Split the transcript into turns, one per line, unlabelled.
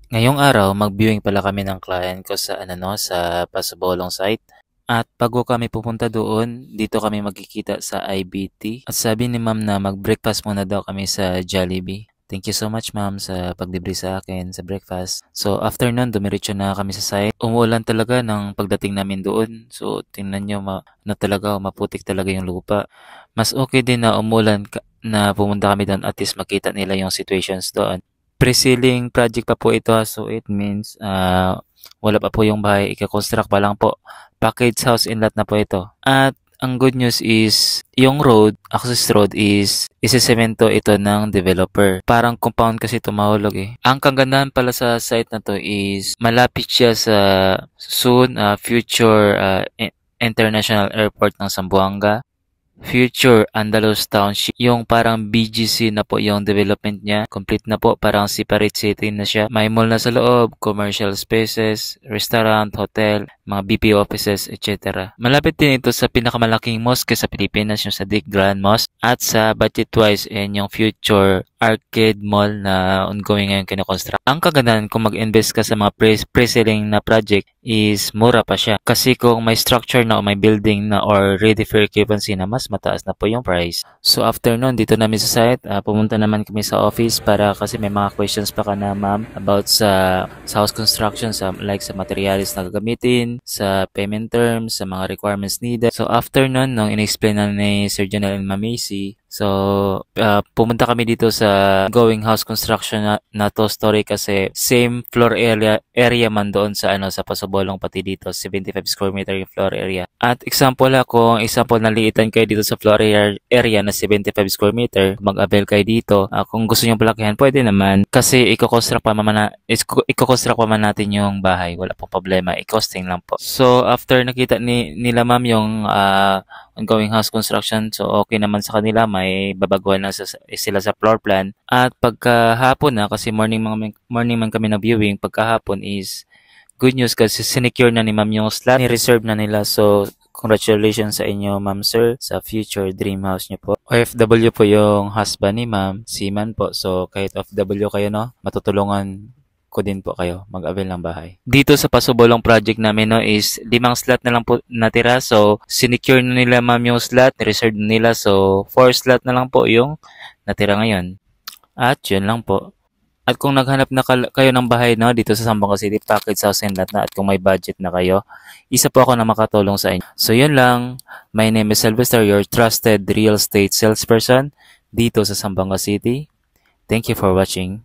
Ngayong araw, mag-viewing pala kami ng client ko sa sa Pasabolong site. At bago kami pupunta doon, dito kami magkikita sa IBT. At sabi ni ma'am na mag-breakfast muna daw kami sa Jollibee. Thank you so much ma'am sa paglibre sa akin sa breakfast. So after nun, dumiretso na kami sa site. Umuulan talaga ng pagdating namin doon. So tingnan nyo na talaga, maputik talaga yung lupa. Mas okay din na na pumunta kami doon at least makita nila yung situations doon. Pre-sealing project pa po ito, so it means wala pa po yung bahay, ika-construct pa lang po. Package house and lot na po ito. At ang good news is, yung access road is isisemento ito ng developer. Parang compound kasi ito mahulog eh. Ang kagandahan pala sa site na to is malapit siya sa soon future international airport ng Zamboanga. Future Andalus Township. Yung parang BGC na po yung development niya. Complete na po. Parang separate city na siya. May mall na sa loob, commercial spaces, restaurant, hotel, mga BP offices, etc. Malapit din ito sa pinakamalaking mosque sa Pilipinas, yung sa Dick Grand Mosque. At sa budget-wise and yung future arcade mall na ongoing ngayon kinoconstruct. Ang kagandahan kung mag-invest ka sa mga pre-selling na project is mura pa siya. Kasi kung may structure na o may building na or ready for occupancy na, mas mataas na po yung price. So after nun, dito namin sa site, pumunta naman kami sa office para kasi may mga questions pa ka na ma'am about sa house construction, sa materials na gagamitin, sa payment terms, sa mga requirements needed. So after nun, nung in-explain na ni Sir Janelle and Ma'am Macy, so, pumunta kami dito sa going house construction na to story kasi same floor area man doon sa sa Pasabolong pati dito 75 square meter yung floor area. At example naliitan kayo dito sa floor area na 75 square meter, mag-avail kayo dito. Kung gusto niyo palakihan, pwede naman kasi i-construct pa man natin yung bahay. Wala pong problema, i-costing lang po. So, after nakita nila ma'am yung ongoing house construction. So, okay naman sa kanila. May babaguhan lang sila sa floor plan. At pagkahapon na, kasi morning man kami na viewing, pagkahapon is good news kasi sinecure na ni ma'am yung slot. Ni-reserve na nila. So, congratulations sa inyo, ma'am sir, sa future dream house niyo po. OFW po yung husband ni ma'am, seaman po. So, kahit OFW kayo, no, matutulungan ko din po kayo mag-avail ng bahay. Dito sa Pasabolong project namin is 5 slot na lang po natira. So, sinecure na nila ma'am yung slot, reserved na nila. So, 4 slot na lang po yung natira ngayon. At yun lang po. At kung naghanap na kayo ng bahay dito sa Zamboanga City, package house and lot na at kung may budget na kayo, isa po ako na makatulong sa inyo. So, yun lang. My name is Sylvester, your trusted real estate salesperson dito sa Zamboanga City. Thank you for watching.